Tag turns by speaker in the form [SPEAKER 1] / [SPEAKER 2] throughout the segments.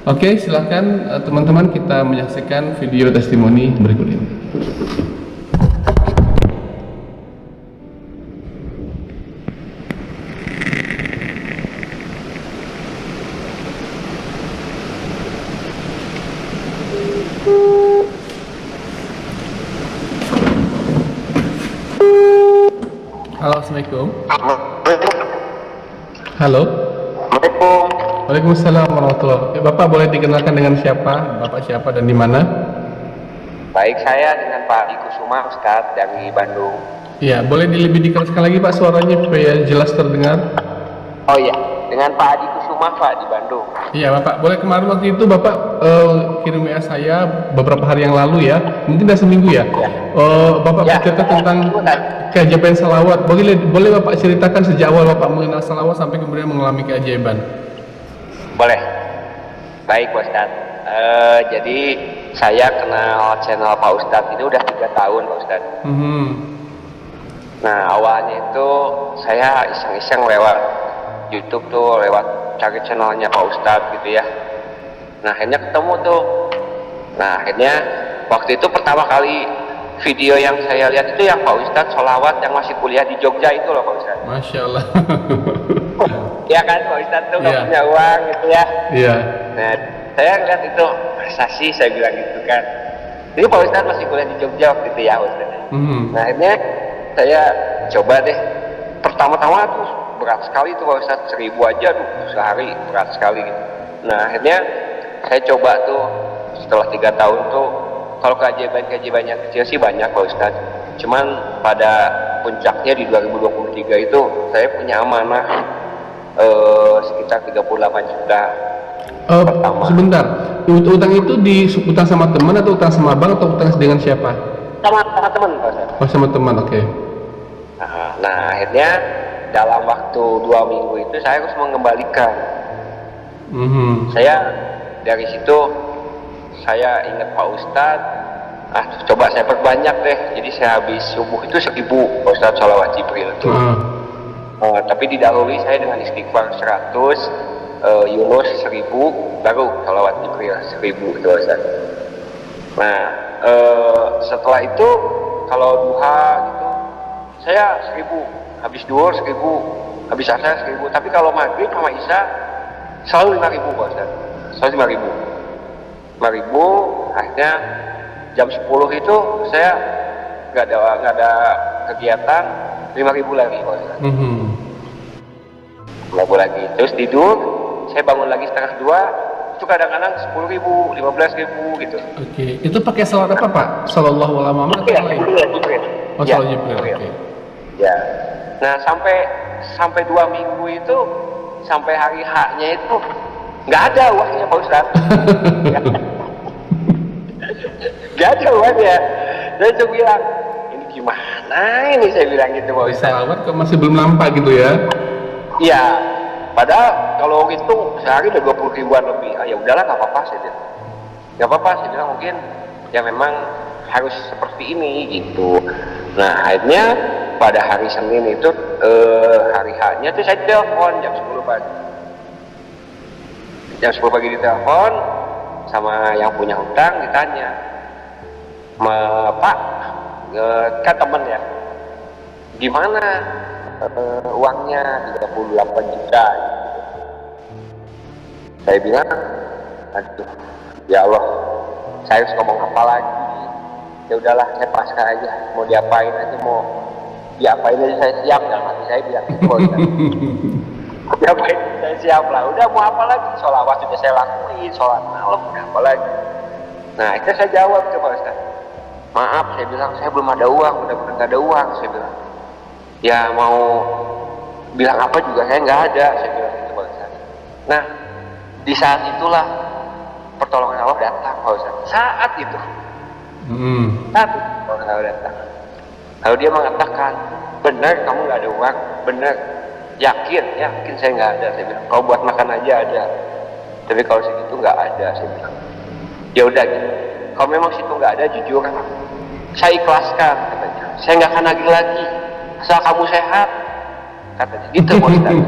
[SPEAKER 1] Oke, silahkan teman-teman kita menyaksikan video testimoni berikut ini. Halo, Assalamualaikum. Halo.
[SPEAKER 2] Assalamualaikum.
[SPEAKER 1] Waalaikumsalam warahmatullahi wabarakatuh. Bapak boleh dikenalkan dengan siapa? Bapak siapa dan di mana?
[SPEAKER 2] Baik, saya dengan Pak Adi Kusuma, Ustadz dari Bandung.
[SPEAKER 1] Iya, boleh lebih dikeraskan lagi Pak suaranya supaya jelas terdengar.
[SPEAKER 2] Oh iya, dengan Pak Adi Kusuma, Pak di Bandung.
[SPEAKER 1] Iya Bapak, boleh kemarin waktu itu Bapak kirim WA saya beberapa hari yang lalu ya, mungkin udah seminggu ya. Bapak bercerita tentang keajaiban salawat. Boleh Bapak ceritakan sejak awal Bapak mengenal salawat sampai kemudian mengalami keajaiban?
[SPEAKER 2] Boleh. Baik Pak Ustadz. Jadi saya kenal channel Pak Ustadz ini udah 3 tahun Pak Ustadz. Nah awalnya itu saya iseng-iseng lewat YouTube tuh, lewat cari channelnya Pak Ustadz gitu ya. Nah akhirnya ketemu tuh. Nah akhirnya waktu itu pertama kali video yang saya lihat itu yang Pak Ustadz sholawat yang masih kuliah di Jogja itu loh Pak Ustadz.
[SPEAKER 1] Masya Allah.
[SPEAKER 2] Ya kan Pak Ustadz tuh nggak punya uang gitu ya.
[SPEAKER 1] Iya.
[SPEAKER 2] Nah saya lihat itu masa sih saya bilang gitu kan. Jadi Pak Ustadz masih kuliah di Jogja waktu itu ya Pak Ustadz. Nah akhirnya saya coba deh. Pertama-tama tuh berat sekali tuh Pak Ustadz, 1000 aja tuh sehari berat sekali gitu. Nah akhirnya saya coba tuh setelah 3 tahun tuh, kalau keajaiban-keajaiban yang kecil sih banyak Pak Ustadz. Cuman pada puncaknya di 2023 itu saya punya amanah sekitar 38 juta. Pertama.
[SPEAKER 1] Sebentar, utang itu utang sama teman atau utang sama bank atau utang dengan siapa?
[SPEAKER 2] Sama teman Pak Ustadz.
[SPEAKER 1] Oh sama teman, oke.
[SPEAKER 2] Nah akhirnya dalam waktu 2 minggu itu saya harus mengembalikan. Saya dari situ saya ingat Pak Ustadz, coba saya perbanyak deh. Jadi saya habis subuh itu 1000 Pak Ustadz sholawat Jibril itu. Tapi didahului saya dengan istighfar 100, Yunus 1000, baru sholawat Jibril 1000 itu Ustadz. Nah setelah itu kalau duha gitu saya 1000, habis duhur 1000, habis asar 1000. Tapi kalau maghrib sama isya selalu 5000 Pak Ustadz, selalu 5000. Akhirnya jam 10 itu saya nggak ada kegiatan, 5000 lagi Pak Ustadz. 5000 lagi, terus tidur, saya bangun lagi setengah 2, itu kadang-kadang 10.000, 15.000 gitu.
[SPEAKER 1] Oke, itu pakai salawat apa Pak? Sallallahu alaihi wasallam atau lain?
[SPEAKER 2] Jibril.
[SPEAKER 1] Oh, salawat Jibril. Oke.
[SPEAKER 2] Ya. Nah sampai 2 minggu itu, sampai hari H-nya itu nggak ada uangnya Pak Ustadz. Nggak ada uangnya. Saya cuma bilang, ini gimana ini, saya bilang gitu Pak Ustadz.
[SPEAKER 1] Salawat kok masih belum nampak gitu ya?
[SPEAKER 2] Iya. Padahal kalau itu sehari udah 20 ribuan lebih. Ya udahlah, nggak apa-apa saya bilang. Nggak apa-apa saya bilang, mungkin ya memang harus seperti ini gitu. Nah akhirnya pada hari Senin itu hari H-nya tuh saya telepon jam 10 pagi. Jam 10 pagi ditelepon sama yang punya hutang, ditanya, Pak, kan temen ya, gimana uangnya 38 juta gitu. Saya bilang, aduh ya Allah, saya harus ngomong apa lagi. Ya udahlah, saya pasrah aja, mau diapain aja, mau diapain aja saya siap. Dalam hati saya bilang gitu. Diapain saya siap lah, udah mau apa lagi, sholawat sudah saya lakuin, sholat malam udah apa lagi. Nah itu saya jawab ke Pak Ustadz, maaf saya bilang, saya belum ada uang, benar-benar nggak ada uang. Saya bilang, ya mau bilang apa juga saya nggak ada, saya bilang gitu Pak Ustadz. Nah di saat itulah pertolongan Allah datang Pak Ustadz. Saat itu saat itu pertolongan Allah datang. Lalu dia mengatakan, benar kamu nggak ada uang, benar, yakin saya nggak ada. Saya bilang, kalau buat makan aja ada, tapi kalau segitu nggak ada. Saya bilang, ya udah gitu, kalau memang situ nggak ada, jujur saya ikhlaskan, katanya. Saya nggak akan nagih lagi asal kamu sehat, katanya gitu Pak Ustadz.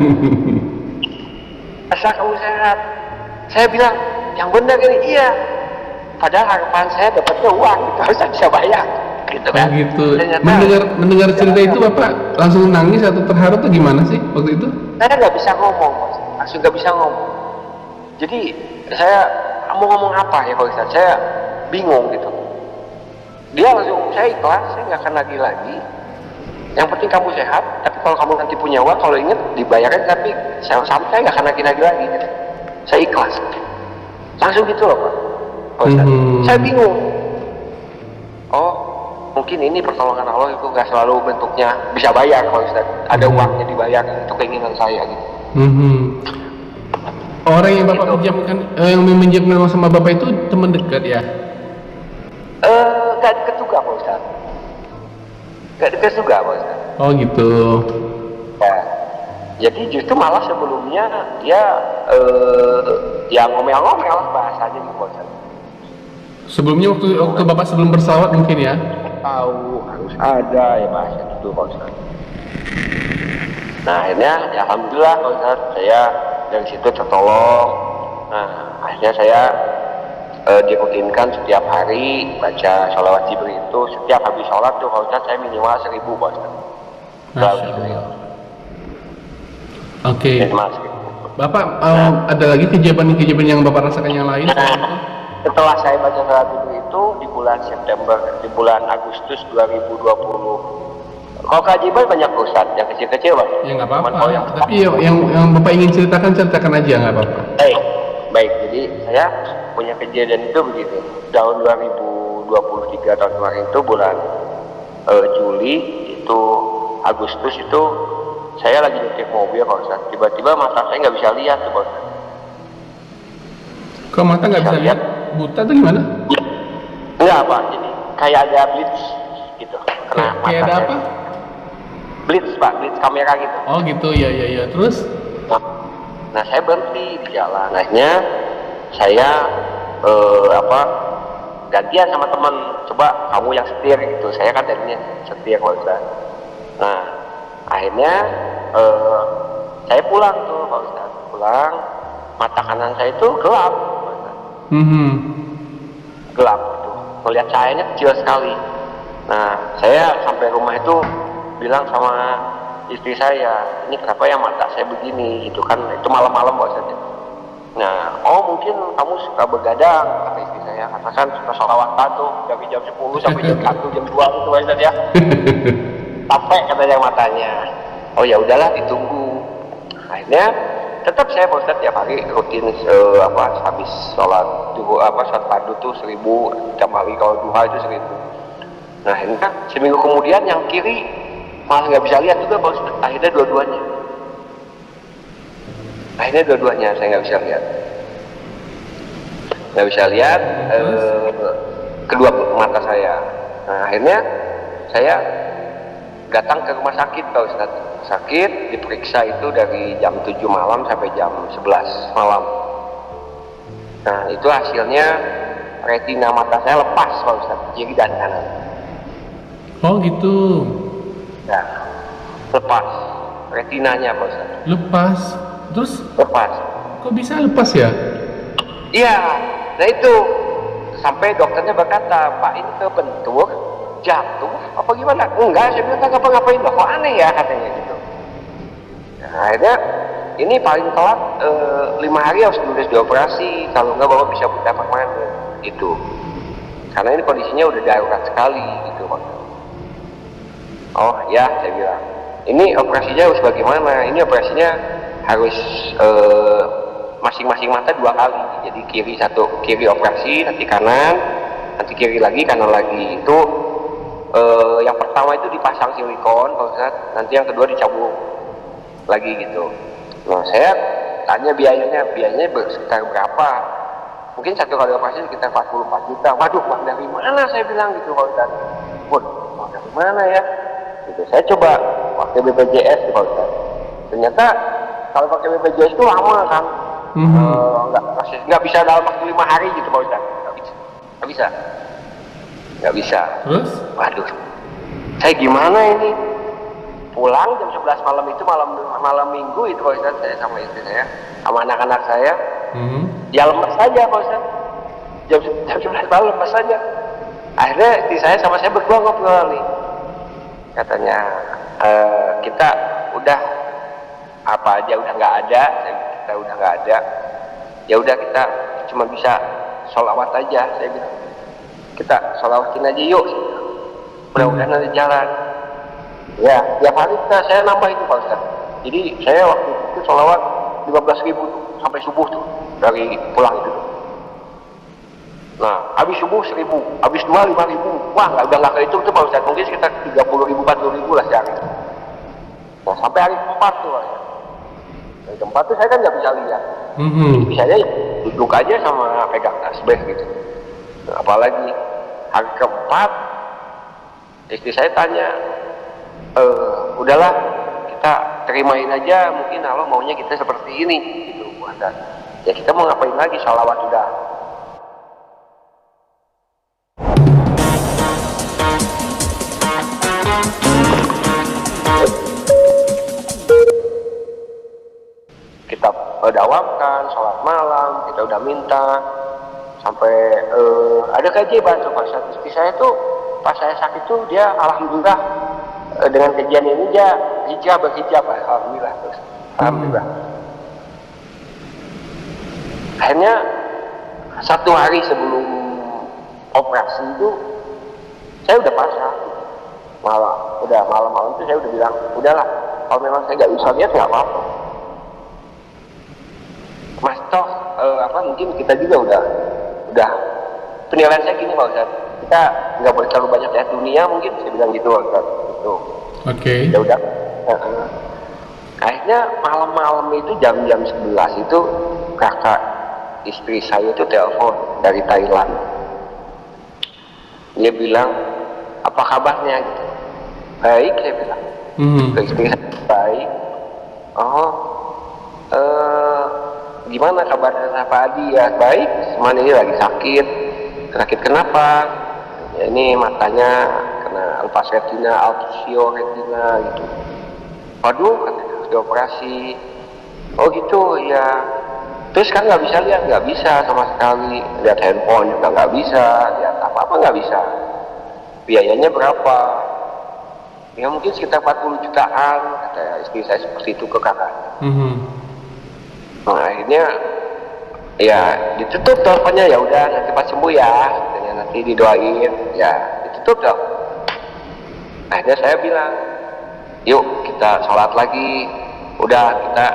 [SPEAKER 2] Asal kamu sehat. Saya bilang, yang benar ini iya. Padahal harapan saya dapatnya uang gitu, harus bisa bayar gitu kan.
[SPEAKER 1] Oh gitu.
[SPEAKER 2] Ternyata
[SPEAKER 1] Mendengar cerita itu Bapak langsung nangis atau terharu atau gimana sih waktu itu?
[SPEAKER 2] saya nggak bisa ngomong, Mas. Langsung nggak bisa ngomong. Jadi saya mau ngomong apa ya Pak Ustadz? Saya bingung gitu. Dia langsung, saya ikhlas, saya nggak akan lagi. Yang penting kamu sehat, tapi kalau kamu nanti punya uang, kalau inget dibayarkan, tapi saya nggak akan lagi gitu. Saya ikhlas. Langsung gitu loh Pak Ustadz. Saya bingung. Oh, mungkin ini pertolongan Allah itu nggak selalu bentuknya bisa bayar Pak Ustadz. Ada uangnya dibayar, itu keinginan saya gitu.
[SPEAKER 1] Orang yang Bapak pinjamkan, yang meminjamkan uang sama Bapak itu teman dekat ya?
[SPEAKER 2] Gak deket juga Pak Ustadz. Gak deket juga Pak Ustadz.
[SPEAKER 1] Oh gitu.
[SPEAKER 2] Ya. Jadi justru malah sebelumnya dia ya ngomel-ngomel bahasanya gitu Pak Ustadz.
[SPEAKER 1] Sebelumnya waktu Bapak sebelum bersalawat mungkin ya?
[SPEAKER 2] Tahu harus ada ya bahasa itu Pak Ustadz. Nah akhirnya ya alhamdulillah Pak Ustadz, saya dari situ tertolong. Nah akhirnya saya dirutinkan setiap hari baca sholawat Jibril itu. Setiap habis sholat tuh Pak Ustadz saya minimal 1000 Pak Ustadz. Sholawat Jibril.
[SPEAKER 1] Oke.
[SPEAKER 2] Minimal 1000.
[SPEAKER 1] Bapak ada lagi kejadian yang Bapak rasakan yang lain?
[SPEAKER 2] Setelah saya baca sholawat Jibril itu di bulan Agustus 2020. Kalau kajian banyak Ustadz, yang kecil-kecil Pak.
[SPEAKER 1] Ya nggak apa-apa. Tapi yang Bapak ingin ceritakan aja nggak apa-apa.
[SPEAKER 2] Baik. Jadi saya punya kejadian itu begitu. Tahun 2023 tahun kemarin itu bulan Juli itu Agustus itu saya lagi nyetir mobil Pak Ustadz. Tiba-tiba mata saya nggak bisa lihat tuh Pak Ustadz.
[SPEAKER 1] Kok mata nggak bisa lihat? Buta atau gimana?
[SPEAKER 2] Enggak Pak, jadi kayak ada blitz gitu.
[SPEAKER 1] Kayak ada apa?
[SPEAKER 2] Blitz Pak, blitz kamera gitu.
[SPEAKER 1] Oh gitu, ya. Terus?
[SPEAKER 2] Nah saya berhenti di jalan. Akhirnya saya gantian sama teman. Coba kamu yang setir gitu. Saya kan tadinya setir Pak Ustadz. Nah akhirnya saya pulang tuh Pak Ustadz. Pulang, mata kanan saya itu gelap. Gelap gitu. Melihat cahayanya kecil sekali. Nah saya sampai rumah itu bilang sama istri saya, ini kenapa ya mata saya begini gitu kan, itu malam-malam Pak Ustadz. Nah, mungkin kamu suka begadang, kata istri saya, karena kan suka sholawatan tuh dari jam 10 sampai jam 1, jam 2 gitu Pak Ustadz ya. Capek katanya matanya. Oh ya udahlah ditunggu. Akhirnya tetap saya Pak Ustadz tiap hari rutin habis sholat sholat fardu tuh 1000, tiap hari kalau duha itu 1000. Nah akhirnya seminggu kemudian yang kiri malah nggak bisa lihat juga Pak Ustadz. Akhirnya dua-duanya saya nggak bisa lihat kedua mata saya. Nah akhirnya saya datang ke rumah sakit Pak Ustadz. Sakit diperiksa itu dari jam 7 malam sampai jam 11 malam. Nah itu hasilnya retina mata saya lepas Pak Ustadz, kiri dan kanan.
[SPEAKER 1] Oh gitu.
[SPEAKER 2] Ya, lepas retinanya Pak Ustadz.
[SPEAKER 1] Lepas? Terus?
[SPEAKER 2] Lepas.
[SPEAKER 1] Kok bisa lepas ya?
[SPEAKER 2] Iya, nah itu sampai dokternya berkata, Pak ini kebentur, jatuh, apa gimana? Enggak, saya bilang ngapa-ngapain loh, kok aneh ya katanya gitu. Nah, akhirnya ini paling telat 5 hari harus nulis dioperasi, kalau enggak Bapak bisa buta permanen gitu. Karena ini kondisinya udah darurat sekali gitu Pak. Oh ya, saya bilang, ini operasinya harus bagaimana? Ini operasinya harus masing-masing mata 2 kali. Jadi kiri operasi, nanti kanan, nanti kiri lagi, kanan lagi. Itu yang pertama itu dipasang silikon, Pak Ustadz. Nanti yang kedua dicabut lagi gitu. Nah saya tanya biayanya sekitar berapa? Mungkin satu kali operasi sekitar 44 juta. Waduh, Pak, dari mana saya bilang gitu Pak Ustadz? Dari mana ya? Gitu. Saya coba pakai BPJS Pak Ustadz. Ternyata kalau pakai BPJS itu lama kan. Nggak bisa dalam waktu 5 hari gitu Pak Ustadz. Nggak bisa.
[SPEAKER 1] Terus?
[SPEAKER 2] Waduh, saya gimana ini? Pulang jam 11 malam itu malam minggu itu Pak Ustadz, saya sama istri saya sama anak-anak saya. Ya lemes saja Pak Ustaz. Jam 11 malam lemes saja. Akhirnya istri saya sama saya berdua ngobrol nih. Katanya kita udah apa aja udah nggak ada, kita udah nggak ada. Ya udah kita cuma bisa sholawat aja, saya bilang. Kita sholawatin aja yuk. Mudah-mudahan nanti jalan. Ya, tiap hari saya nambah itu Pak Ustaz. Jadi saya waktu itu sholawat 15.000 sampai subuh tuh dari pulang itu. Nah, habis subuh 1.000, habis 5.000. Wah, udah nggak kehitung tuh Pak Ustaz. Mungkin sekitar 30.000, 40.000 lah sehari. Nah, sampai hari keempat tuh Pak Ustaz. Hari keempat tuh saya kan nggak bisa lihat. Bisanya ya duduk aja sama pegang tasbih gitu. Nah, apalagi hari keempat istri saya tanya, udahlah kita terimain aja, mungkin Allah maunya kita seperti ini gitu. Dan ya kita mau ngapain lagi, sholawat udah. Kita dakwahkan sholat malam, kita udah minta sampai ada keajaiban tuh Pak Ustaz. Istri saya tuh pas saya sakit tuh dia alhamdulillah dengan kejadian ini dia berhijab alhamdulillah terus. Alhamdulillah. Akhirnya 1 hari sebelum operasi itu saya udah pasrah. Malam-malam itu saya udah bilang, udahlah kalau memang saya nggak bisa lihat nggak apa-apa. Mas toh mungkin kita juga udah penilaian saya gini Pak Ustaz, kita nggak boleh terlalu banyak lihat dunia, mungkin saya bilang gitu Pak Ustaz gitu.
[SPEAKER 1] Oke.
[SPEAKER 2] Ya udah. Akhirnya malam-malam itu jam 11 itu kakak istri saya itu telepon dari Thailand. Dia bilang, apa kabarnya gitu. Baik, saya bilang. Ke istri saya, baik. Gimana kabarnya Pak Adi? Ya baik, cuman ini lagi sakit kenapa? Ya ini matanya kena lepas retina, altusio retina gitu. Waduh, katanya harus dioperasi. Oh gitu ya. Terus kan nggak bisa lihat, nggak bisa sama sekali. Lihat handphone juga nggak bisa, lihat apa-apa nggak bisa. Biayanya berapa? Ya mungkin sekitar 40 jutaan, kata istri saya seperti itu ke kakak. Nah akhirnya ya ditutup teleponnya, ya udah nanti pas sembuh ya, katanya nanti didoain, ya ditutup dong. Akhirnya saya bilang, yuk kita sholat lagi, udah kita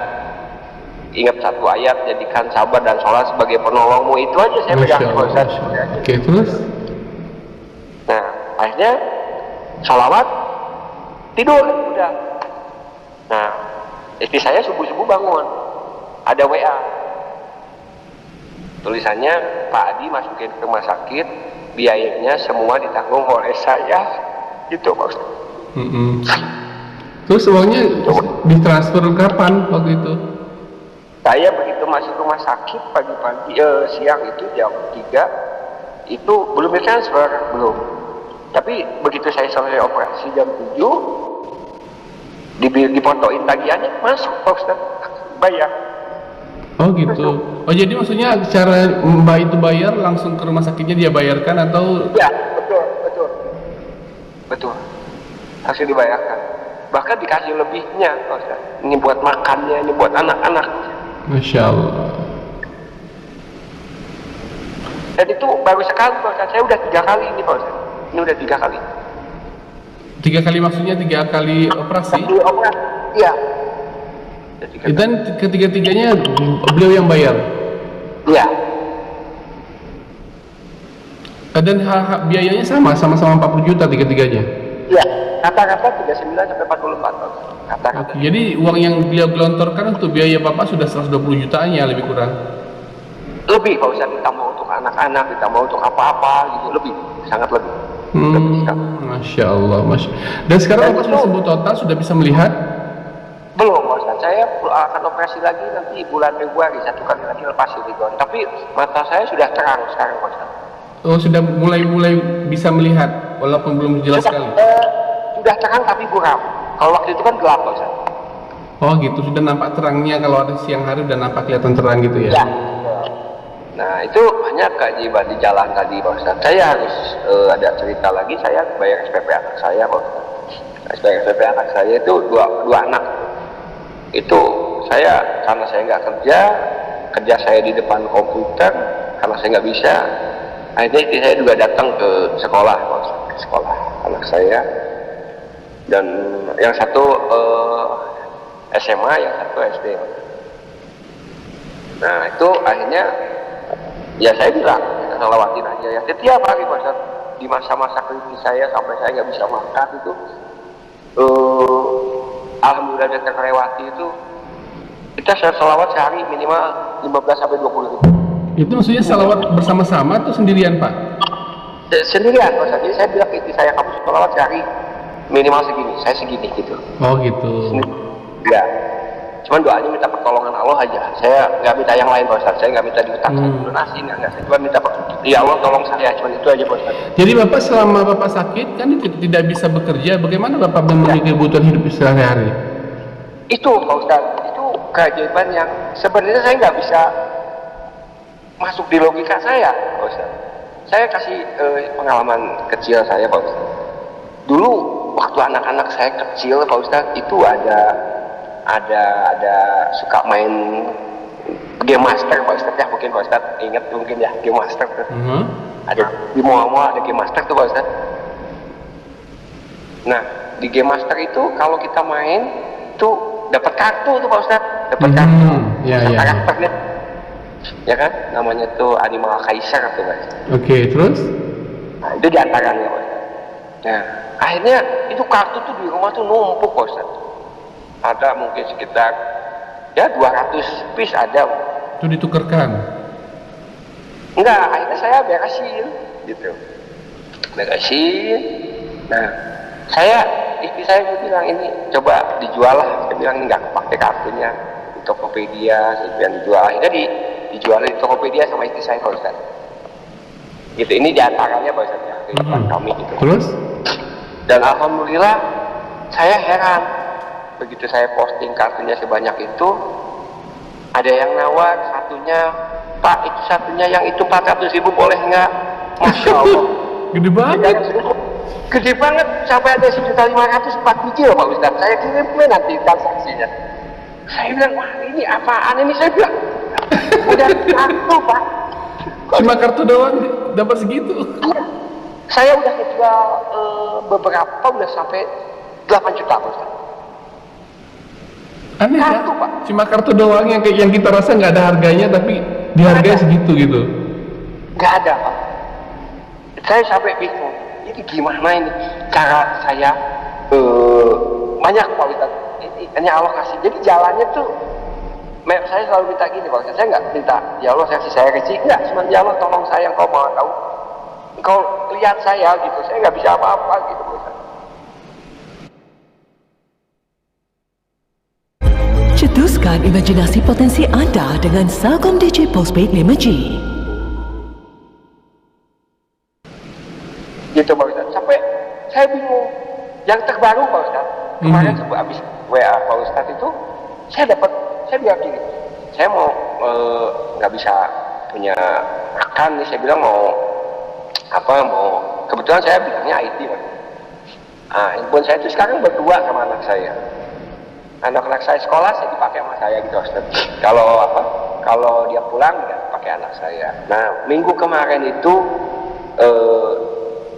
[SPEAKER 2] ingat satu ayat, jadikan sabar dan sholat sebagai penolongmu, itu aja saya pegang Ustaz.
[SPEAKER 1] Oke, terus?
[SPEAKER 2] Nah akhirnya sholawat, tidur udah. Nah istri saya subuh-subuh bangun, ada WA tulisannya, Pak Adi masukin ke rumah sakit, biayanya semua ditanggung oleh saya gitu Pak Ustaz.
[SPEAKER 1] Terus uangnya ditransfer kapan waktu itu?
[SPEAKER 2] Saya begitu masuk rumah sakit pagi-pagi, siang itu jam 3 itu belum ditransfer, belum. Tapi begitu saya selesai operasi jam 7 dipotoin tagihannya, masuk Pak Ustaz, bayar.
[SPEAKER 1] Oh gitu. Oh jadi maksudnya cara Mbak itu bayar langsung ke rumah sakitnya dia bayarkan atau?
[SPEAKER 2] Ya betul. Harus dibayarkan. Bahkan dikasih lebihnya Pak Ustaz. Ini buat makannya, ini buat anak-anak.
[SPEAKER 1] Masya Allah.
[SPEAKER 2] Dan itu baru sekali Pak Ustaz. Saya udah 3 kali ini Pak Ustaz. Ini udah 3 kali.
[SPEAKER 1] 3 kali maksudnya 3 kali operasi?
[SPEAKER 2] Iya.
[SPEAKER 1] Dan ketiga-tiganya beliau yang bayar?
[SPEAKER 2] Iya.
[SPEAKER 1] Dan biayanya sama-sama 40 juta tiga-tiganya?
[SPEAKER 2] Iya, kata-kata 39 sampai 44 kata-kata.
[SPEAKER 1] Jadi uang yang beliau gelontorkan untuk biaya Bapak sudah 120 jutaan ya, lebih kurang?
[SPEAKER 2] Lebih Pak Ustaz, ditambah untuk anak-anak, ditambah untuk apa-apa gitu, lebih, sangat lebih.
[SPEAKER 1] Masya Allah, Dan sekarang Bapak sudah sembuh total, sudah bisa melihat?
[SPEAKER 2] Belum Pak Ustaz, saya akan operasi lagi nanti bulan Februari, 1 kali lagi lepas silikon. Tapi mata saya sudah terang sekarang Pak Ustaz.
[SPEAKER 1] Oh, sudah mulai bisa melihat, walaupun belum jelas sekali?
[SPEAKER 2] Sudah terang tapi buram. Kalau waktu itu kan gelap Pak Ustaz.
[SPEAKER 1] Oh gitu, sudah nampak terangnya, kalau ada siang hari udah nampak kelihatan terang gitu ya?
[SPEAKER 2] Ya. Nah itu banyak keajaiban di jalan tadi Pak Ustadz. Saya harus ada cerita lagi, saya bayar SPP anak saya Pak Ustadz. SPP anak saya itu dua anak. Itu saya karena saya nggak kerja saya di depan komputer, karena saya nggak bisa. Akhirnya saya juga datang ke sekolah Pak Ustadz, ke sekolah anak saya. Dan yang satu SMA, yang satu SD. Nah itu akhirnya ya saya bilang kita salawatin aja ya setiap hari Pak Ustadz. Di masa-masa kritis saya sampai saya nggak bisa makan itu alhamdulillah dan terlewati itu kita salawat sehari minimal 15-20 ribu.
[SPEAKER 1] Itu maksudnya salawat bersama-sama atau sendirian Pak?
[SPEAKER 2] Sendirian Pak Ustadz. Jadi saya bilang ke istri saya, kamu salawat sehari minimal segini, saya segini gitu.
[SPEAKER 1] Oh gitu.
[SPEAKER 2] Ya, cuman doanya minta pertolongan Allah aja. Saya nggak minta yang lain Pak Ustadz. Saya nggak minta diutang, donasi nggak. Saya cuma minta ya Allah tolong saya, cuma itu aja Pak Ustadz.
[SPEAKER 1] Jadi Bapak selama Bapak sakit kan tidak bisa bekerja, bagaimana Bapak memenuhi kebutuhan hidup sehari-hari?
[SPEAKER 2] Itu Pak Ustadz, itu keajaiban yang sebenarnya saya nggak bisa masuk di logika saya Pak Ustadz. Saya kasih pengalaman kecil saya Pak Ustadz. Dulu waktu anak-anak saya kecil Pak Ustadz itu ada suka main game master Pak Ustadz ya, mungkin Pak Ustadz ingat mungkin ya game master tuh. Ada di mall-mall ada game master tuh Pak Ustadz. Nah di game master itu kalau kita main tuh dapat kartu tuh Pak Ustadz, dapat kartu karakternya ya kan, namanya tuh Animal Kaiser tuh Pak Ustadz.
[SPEAKER 1] Oke, terus?
[SPEAKER 2] Nah itu diantaranya Pak Ustadz. Nah akhirnya itu kartu tuh di rumah tuh numpuk Pak Ustadz. Ada mungkin sekitar ya 200 piece ada.
[SPEAKER 1] Itu ditukerkan?
[SPEAKER 2] Enggak, akhirnya saya beresin gitu. Beresin. Nah, istri saya bilang ini coba dijual lah. Saya bilang enggak pakai kartunya di Tokopedia, saya bilang dijual. Akhirnya dijual di Tokopedia sama istri saya Pak Ustadz. Gitu, ini diantaranya Pak Ustadz ya, kehidupan kami gitu.
[SPEAKER 1] Terus?
[SPEAKER 2] Dan alhamdulillah saya heran. Begitu saya posting kartunya sebanyak itu, ada yang nawar satunya, Pak itu satunya yang itu 400.000 boleh nggak? Masya Allah.
[SPEAKER 1] Gede banget.
[SPEAKER 2] Gede banget, sampai ada 1.500.000 4 biji loh Pak Ustadz. Saya kirimnya nanti transaksinya. Saya bilang, wah ini apaan ini? Saya bilang, udah kartu Pak.
[SPEAKER 1] Cuma kartu doang dapat segitu?
[SPEAKER 2] Saya udah kejual beberapa, udah sampai 8 juta Pak Ustadz.
[SPEAKER 1] Aneh
[SPEAKER 2] kartu,
[SPEAKER 1] ya?
[SPEAKER 2] Pak.
[SPEAKER 1] Cuma kartu doang yang kita rasa nggak ada harganya tapi dihargai segitu gitu.
[SPEAKER 2] Nggak ada Pak. Saya sampai bingung. Ini gimana ini cara saya banyak Pak Ustadz. Ini Allah kasih. Jadi jalannya tuh saya selalu minta gini Pak Ustadz. Saya nggak minta ya Allah kasih saya rezeki. Nggak, cuma ya Allah tolong saya, engkau mau tahu. Engkau lihat saya gitu. Saya nggak bisa apa-apa gitu Pak Ustadz.
[SPEAKER 3] Cetuskan imajinasi potensi anda dengan Celcom Digi Postpaid 5G.
[SPEAKER 2] Gitu Pak Ustadz. Sampai saya bingung. Yang terbaru Pak Ustadz, kemarin sebelum habis WA Pak Ustadz itu, saya bilang gini, saya mau nggak bisa punya makan nih, saya bilang mau kebetulan saya bilangnya IT Pak. Nah, handphone saya itu sekarang berdua sama anak saya. Anak-anak saya sekolah saya dipakai sama saya gitu Ustaz. Kalau dia pulang ya pakai anak saya. Nah minggu kemarin itu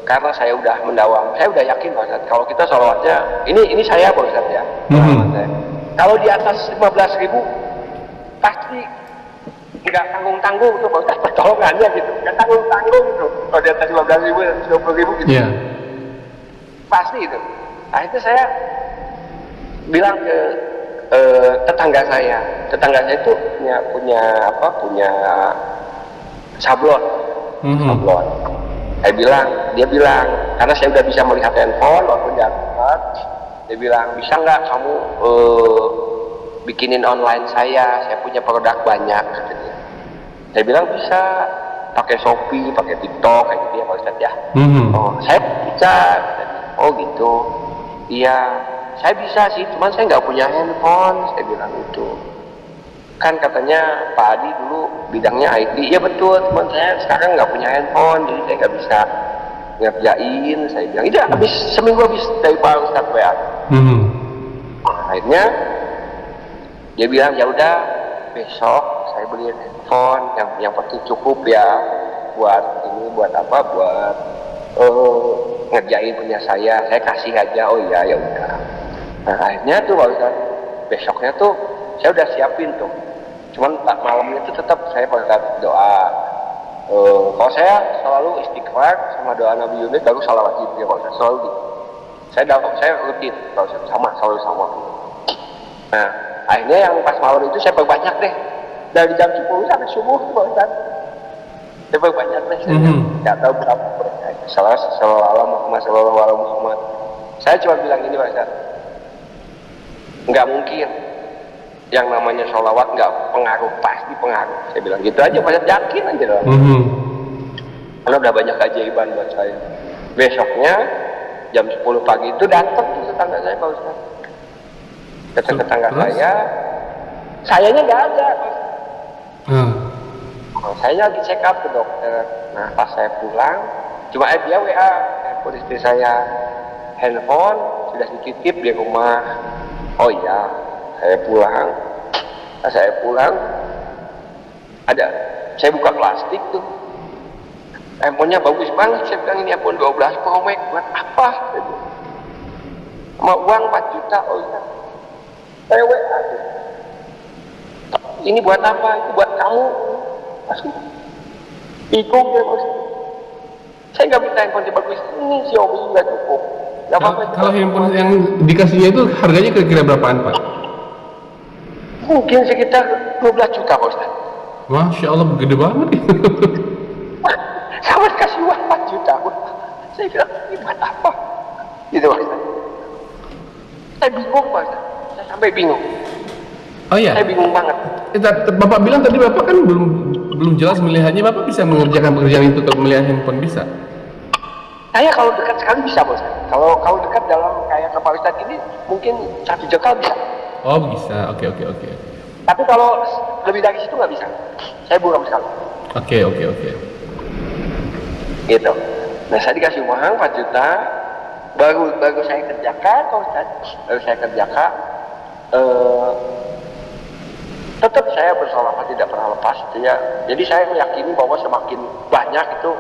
[SPEAKER 2] karena saya udah mendawam, saya udah yakin Pak Ustaz, kalau kita sholawatnya ini saya Pak Ustaz ya. Kalau di atas 15.000 pasti nggak tanggung-tanggung tuh Pak Ustaz pertolongannya gitu, nggak tanggung-tanggung gitu. Kalau di atas 15.000 dan 20.000 gitu.
[SPEAKER 1] Yeah.
[SPEAKER 2] Pasti itu. Nah itu saya bilang ke tetangga saya itu punya sablon. Sablon. Dia bilang karena saya udah bisa melihat handphone walaupun jauh, dia bilang bisa nggak kamu bikinin online saya punya produk banyak katanya. Saya bilang bisa, pakai Shopee, pakai TikTok kayak gitu ya Pak Ustadz ya. Oh saya bisa, oh gitu, iya. Saya bisa sih, cuman saya nggak punya handphone, saya bilang itu. kan katanya Pak Adi dulu bidangnya IT. Ya betul, teman saya sekarang nggak punya handphone, jadi saya nggak bisa ngerjain. Saya bilang, iya seminggu habis dari Pak Ustadz WA. Akhirnya dia bilang, ya udah besok saya beliin handphone yang penting cukup ya buat ini, buat apa, buat ngerjain punya saya kasih aja. Oh iya, ya udah. Nah akhirnya tuh Pak Ustadz, besoknya tuh saya udah siapin tuh, cuman malamnya tuh tetap saya pada doa. Kalau saya selalu istighfar sama doa Nabi Yunus, baru salawat Jibril ya Pak Ustadz, selalu gitu. Saya rutin Pak Ustadz, selalu sama. Nah akhirnya yang pas malam itu saya perbanyak deh, dari jam 10 sampai subuh tuh Pak Ustadz. Saya perbanyak deh, saya nggak tahu berapa. Sallallahu Muhammad. Saya cuma bilang ini Pak Ustadz, nggak mungkin yang namanya sholawat nggak pengaruh, pasti pengaruh. Saya bilang gitu aja, Pak Ustadz, yakin aja lah. Karena udah banyak keajaiban buat saya. Besoknya jam 10 pagi itu datang tuh tetangga saya Pak Ustadz. Datang tetangga sayanya nggak ada Pak Ustadz. Saya lagi check up ke dokter. Nah pas saya pulang, cuma dia WA, istri saya, handphone sudah dititip di rumah. Oh iya, saya pulang. Nah, saya pulang, saya buka plastik tuh, handphonenya bagus banget. Saya bilang, ini handphone 12 Pro Max, buat apa? Mau uang 4 juta. Oh iya, saya WA, ini buat apa? Itu buat kamu. Pasti bingung dia Bos. Saya nggak minta handphone bagus, ini Xiaomi nggak cukup.
[SPEAKER 1] Kalau handphone yang dikasihnya itu harganya kira-kira berapaan Pak?
[SPEAKER 2] Mungkin sekitar 12 juta Pak Ustaz.
[SPEAKER 1] Masya Allah, gede banget.
[SPEAKER 2] Sama dikasih uang 4 juta. Saya bilang, ini buat apa? Gitu Pak Ustaz. Saya bingung Pak Ustaz. Saya sampai bingung.
[SPEAKER 1] Oh iya?
[SPEAKER 2] Saya bingung banget.
[SPEAKER 1] Bapak bilang tadi Bapak kan belum jelas pilihannya. Bapak bisa mengerjakan pekerjaan itu kalau melihat handphone, bisa?
[SPEAKER 2] Saya kalau dekat sekali bisa Bos. Kalau dekat dalam kayak ke Pak Ustadz ini mungkin 1 jengkal bisa.
[SPEAKER 1] Oh bisa, oke.
[SPEAKER 2] Tapi kalau lebih dari situ nggak bisa. Saya buram sekali.
[SPEAKER 1] Oke.
[SPEAKER 2] Gitu. Nah saya dikasih uang 4 juta, baru saya kerjakan Pak Ustadz. Baru saya kerjakan. Tetap saya bersolawat tidak pernah lepas itu ya. Jadi saya meyakini bahwa semakin banyak itu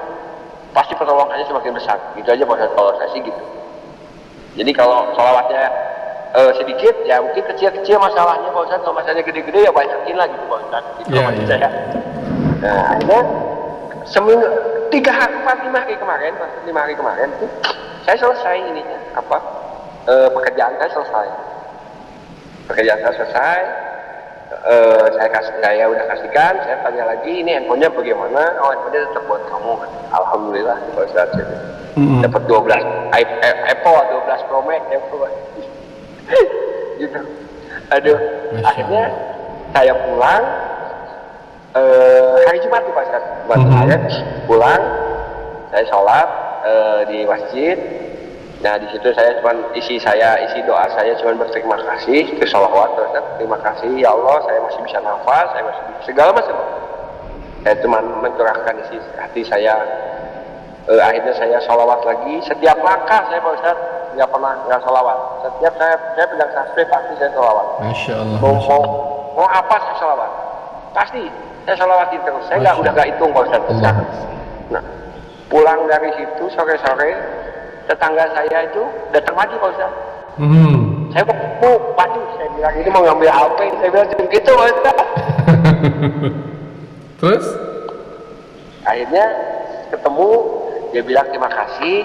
[SPEAKER 2] pasti pertolongannya semakin besar. Gitu aja Pak Ustadz, kalau saya sih gitu. Jadi kalau sholawatnya sedikit ya mungkin kecil-kecil masalahnya Pak Ustadz. Kalau masalahnya gede-gede ya banyakin lah gitu Pak Ustadz. Gitu saya. Nah akhirnya seminggu 5 hari kemarin tuh, saya selesai ininya pekerjaan saya selesai. Saya udah kasihkan, saya tanya lagi, ini handphonenya bagaimana? Oh handphonenya tetap buat kamu. Alhamdulillah Pak Ustadz. Dapat 12 Apple 12 Pro Max ya Pak. Gitu. Aduh, akhirnya saya pulang hari Jumat tuh Pak Ustadz. Saya pulang, saya sholat di masjid. Nah di situ saya isi doa saya cuma berterima kasih ke sholawat. Terima kasih ya Allah, saya masih bisa nafas, saya masih bisa segala macam. Saya cuma mencurahkan isi hati saya. Akhirnya saya sholawat lagi. Setiap langkah saya Pak Ustadz nggak pernah nggak sholawat. Setiap saya pegang tasbih pasti saya sholawat.
[SPEAKER 1] Masya Allah.
[SPEAKER 2] Mau apa saya sholawat? Pasti saya sholawatin terus. Saya nggak hitung Pak Ustadz. Nah pulang dari situ sore-sore, tetangga saya itu datang lagi Pak Ustadz. Saya waduh, saya bilang ini mau ngambil HP, saya bilang gitu Pak Ustadz.
[SPEAKER 1] Terus?
[SPEAKER 2] Akhirnya ketemu, dia bilang terima kasih.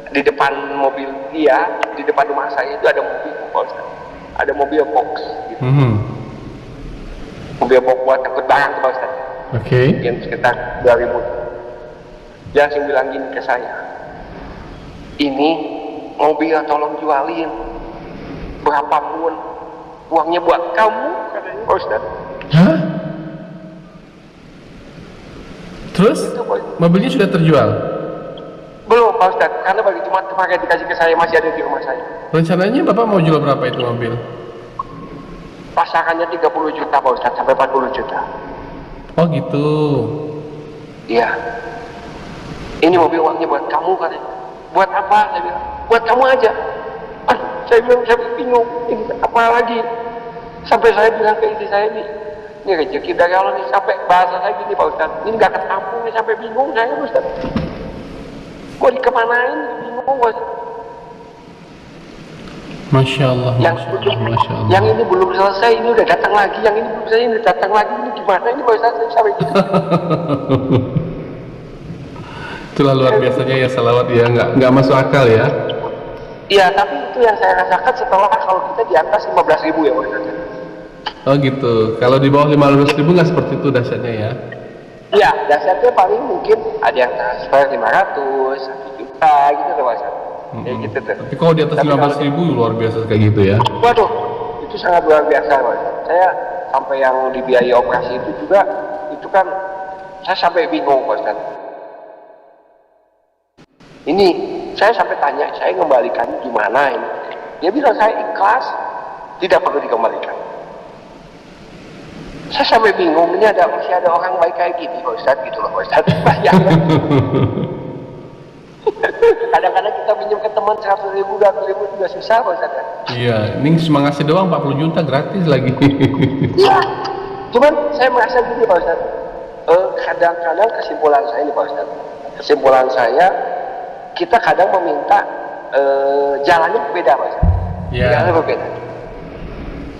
[SPEAKER 2] Di depan mobil dia, di depan rumah saya itu ada mobil Pak Ustadz. Ada mobil box gitu. Mobil box buat angkut barang Pak Ustadz. Mungkin sekitar 2000. Dia langsung bilang gini ke saya, ini mobil tolong jualin, berapapun uangnya buat kamu, katanya Pak Ustadz.
[SPEAKER 1] Hah? Terus mobilnya sudah terjual?
[SPEAKER 2] Belum Pak Ustadz, karena baru cuma kemarin dikasih ke saya, masih ada di rumah saya.
[SPEAKER 1] Rencananya Bapak mau jual berapa itu mobil?
[SPEAKER 2] pasarannya 30 juta Pak Ustadz, sampai 40 juta.
[SPEAKER 1] Oh gitu.
[SPEAKER 2] Iya. Ini mobil uangnya buat kamu katanya. Buat apa? Saya bilang, buat kamu aja. Aduh, saya bilang, saya bingung, ini apa lagi? Sampai saya bilang ke istri saya ini rezeki dari Allah nih, sampai bahasa saya gini Pak Ustadz, ini gak ketampung nih, sampai bingung saya Pak Ustadz. Mau dikemanain, bingung Pak Ustadz.
[SPEAKER 1] Masya Allah,
[SPEAKER 2] Yang,
[SPEAKER 1] Masya Allah, Masya Allah.
[SPEAKER 2] yang ini belum selesai, ini udah datang lagi, yang ini belum selesai, ini datang lagi, ini gimana ini Pak Ustadz, saya sampai gitu.
[SPEAKER 1] Itulah luar biasanya ya salawat ya, nggak masuk akal ya.
[SPEAKER 2] Iya, tapi itu yang saya rasakan setelah kalau kita di atas 15.000 ya Pak Ustadz.
[SPEAKER 1] Oh gitu. Kalau di bawah 15.000 nggak seperti itu dahsyatnya ya.
[SPEAKER 2] Iya, dasarnya paling mungkin ada yang transfer 500, 1 juta gitu tuh Mas. Kayak gitu tuh.
[SPEAKER 1] Tapi kalau di atas 15.000 luar biasa kayak gitu ya.
[SPEAKER 2] Waduh, itu sangat luar biasa Mas. Saya sampai yang dibiayai operasi itu juga, itu kan saya sampai bingung Mas. Ini saya sampai tanya, saya ngembalikan gimana ini? Dia bilang saya ikhlas, tidak perlu dikembalikan. Saya sampai bingung, ini masih ada orang baik kayak gini Pak Ustadz, gitu loh Pak Ustadz. Kadang-kadang kita pinjam ke teman 100.000, 200.000 juga susah Pak Ustadz.
[SPEAKER 1] Iya, ini cuma ngasih doang 40 juta gratis lagi.
[SPEAKER 2] Iya, cuman saya merasa gini Pak Ustadz, kadang-kadang kesimpulan saya ini Pak Ustadz, kesimpulan saya, kita kadang meminta jalannya berbeda Pak Ustadz.
[SPEAKER 1] Iya.
[SPEAKER 2] Jalannya berbeda.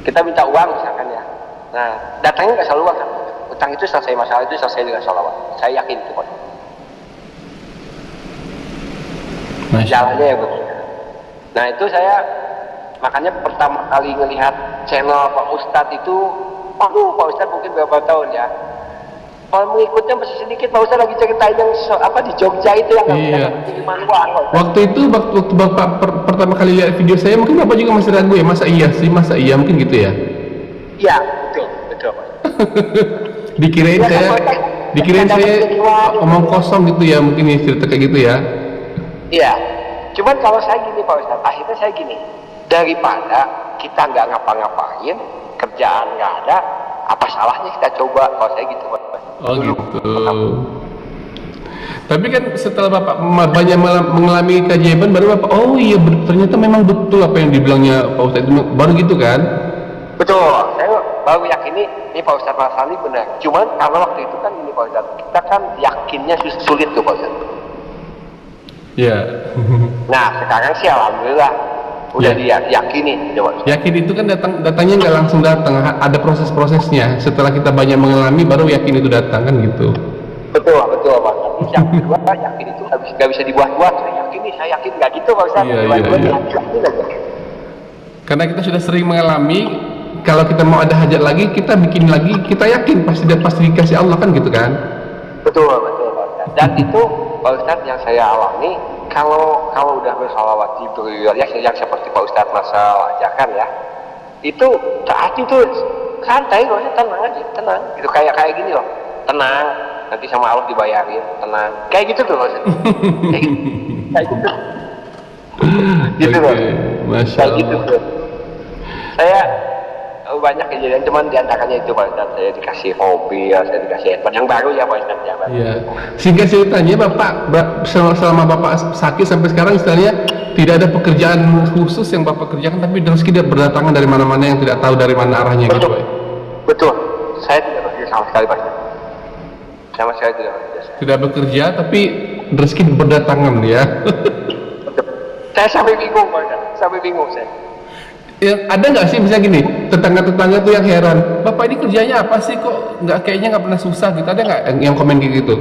[SPEAKER 2] Kita minta uang misalkan ya. Nah, datangnya nggak selalu uang kan? Utang itu selesai, masalah itu selesai dengan sholawat. Saya yakin itu Pak. Jalannya ya berbeda. Nah itu saya makanya pertama kali ngelihat channel Pak Ustadz itu, aduh Pak Ustadz mungkin berapa tahun ya. Kalau mengikutnya masih sedikit, Pak Ustadz lagi ceritain yang di Jogja itu yang nggak bisa kiriman uang.
[SPEAKER 1] Waktu itu waktu Bapak pertama kali lihat video saya, mungkin Bapak juga masih ragu ya, masa iya sih, masa iya mungkin gitu ya.
[SPEAKER 2] Iya, betul Pak.
[SPEAKER 1] dikirain
[SPEAKER 2] Ya,
[SPEAKER 1] saya omong kosong gitu ya, mungkin ya cerita kayak gitu ya.
[SPEAKER 2] Iya, cuman kalau saya gini Pak Ustadz, akhirnya saya gini, daripada kita nggak ngapa-ngapain, kerjaan nggak ada, apa salahnya kita coba, kalau saya gitu Pak.
[SPEAKER 1] Oh gitu. Tapi kan setelah Bapak banyak mengalami keajaiban, baru Bapak, oh iya ternyata memang betul apa yang dibilangnya Pak Ustadz itu, baru gitu kan?
[SPEAKER 2] Betul, saya baru yakini ini Pak Ustadz Rasali benar. Cuman karena waktu itu kan ini Pak Ustadz, kita kan yakinnya sulit tuh Pak Ustadz.
[SPEAKER 1] Iya.
[SPEAKER 2] Nah sekarang sih alhamdulillah udah diyakini.
[SPEAKER 1] Yakin itu kan datangnya nggak langsung datang, ada proses-prosesnya. Setelah kita banyak mengalami, baru yakin itu datang kan gitu.
[SPEAKER 2] Betul Pak. Tapi yang kedua yakin itu nggak bisa dibuat-buat. Saya yakin nggak gitu Pak Ustadz.
[SPEAKER 1] Iya. Karena kita sudah sering mengalami, kalau kita mau ada hajat lagi, kita bikin lagi, kita yakin pasti dikasih Allah kan gitu kan?
[SPEAKER 2] Betul Pak Ustadz. Dan itu Pak Ustadz yang saya alami, kalau udah bersalawat Jibril ya, yang seperti Pak Ustadz Masal ajarkan ya, itu saat itu santai loh, tenang aja, tenang. Itu kayak gini loh, tenang. Nanti sama Allah dibayarin, tenang. Kayak gitu tuh Pak Ustadz. Kayak gitu. Gitu loh.
[SPEAKER 1] Masya
[SPEAKER 2] Kayak
[SPEAKER 1] Allah.
[SPEAKER 2] gitu tuh. Saya banyak kejadian, cuman diantaranya itu Pak Ustadz, saya dikasih mobil, saya dikasih handphone yang baru ya Pak Ustadz ya.
[SPEAKER 1] Iya. Sehingga ceritanya Bapak selama Bapak sakit sampai sekarang istilahnya tidak ada pekerjaan khusus yang Bapak kerjakan, tapi rezeki dia berdatangan dari mana-mana yang tidak tahu dari mana arahnya gitu Pak.
[SPEAKER 2] Betul. Saya tidak bekerja sama sekali Pak. Sama sekali tidak bekerja.
[SPEAKER 1] Tidak bekerja tapi rezeki berdatangan ya.
[SPEAKER 2] Betul. Saya sampai bingung Pak Ustadz. Sampai bingung saya.
[SPEAKER 1] Ya, ada nggak sih misalnya gini, tetangga-tetangga tuh yang heran, Bapak ini kerjanya apa sih kok kayaknya nggak pernah susah gitu, ada nggak yang komen kayak gitu?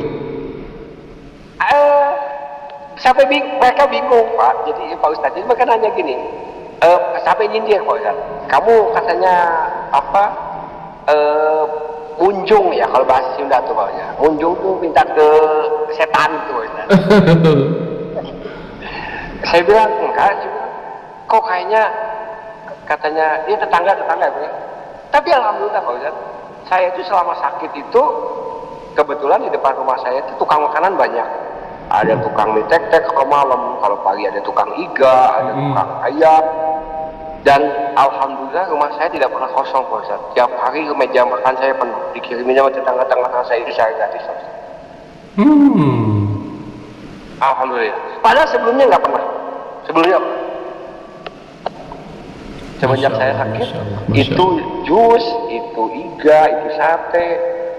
[SPEAKER 2] Mereka bingung Pak. Jadi Pak Ustadz, jadi mereka nanya gini, sampai nyindir Pak Ustadz, kamu katanya apa? Munjung ya kalau bahasa Sunda tuh Pak Ustadz. Munjung tuh minta ke setan tuh Pak Ustadz. Saya bilang enggak, kok kayaknya katanya dia tetangga ya. Tapi alhamdulillah Pak Ustadz, saya itu selama sakit itu kebetulan di depan rumah saya itu tukang makanan banyak. Ada tukang mie tek-tek kalau malam, kalau pagi ada tukang iga, ada tukang ayam. Dan alhamdulillah rumah saya tidak pernah kosong Pak Ustaz. Tiap hari meja makan saya penuh, dikiriminnya sama tetangga-tetangga saya itu saya gratis Pak Ustaz. Alhamdulillah. Padahal sebelumnya nggak pernah. Sebelumnya apa? Semenjak saya sakit,
[SPEAKER 1] Masya Allah.
[SPEAKER 2] itu jus, itu iga, itu sate,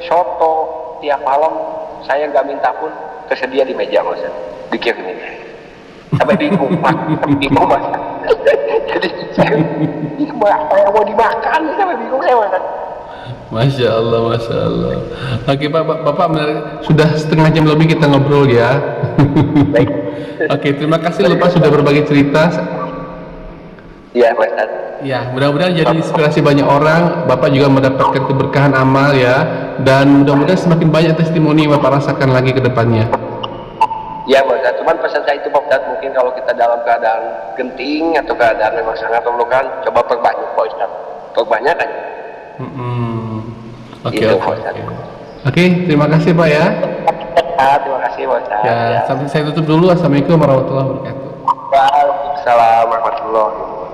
[SPEAKER 2] soto, tiap malam saya nggak minta pun tersedia di meja Pak Ustaz. Dikirimin. Sampai bingung, bingung Mas. Jadi apa yang mau dimakan sampai bingung saya Mas.
[SPEAKER 1] Masya Allah, Masya Allah. Oke Pak, Bapak sudah setengah jam lebih kita ngobrol ya.
[SPEAKER 2] Baik.
[SPEAKER 1] Oke, terima kasih Bapak sudah berbagi cerita.
[SPEAKER 2] Iya Mas.
[SPEAKER 1] Ya, mudah-mudahan jadi inspirasi banyak orang. Bapak juga mendapatkan keberkahan amal ya. Dan mudah-mudahan semakin banyak testimoni yang Bapak rasakan lagi ke depannya.
[SPEAKER 2] Ya Pak Ustadz, cuman pesan saya itu Pak Ustadz, mungkin kalau kita dalam keadaan genting atau keadaan memang sangat memerlukan, coba perbanyak Pak Ustadz, perbanyak aja.
[SPEAKER 1] Oke,
[SPEAKER 2] Itu,
[SPEAKER 1] oke,
[SPEAKER 2] Pak
[SPEAKER 1] oke.
[SPEAKER 2] Ustadz.
[SPEAKER 1] Oke, terima kasih Pak ya.
[SPEAKER 2] Terima kasih Pak Ustadz.
[SPEAKER 1] Ya, sampai saya tutup dulu. Assalamualaikum warahmatullahi wabarakatuh.
[SPEAKER 2] Waalaikumsalam warahmatullahi wabarakatuh.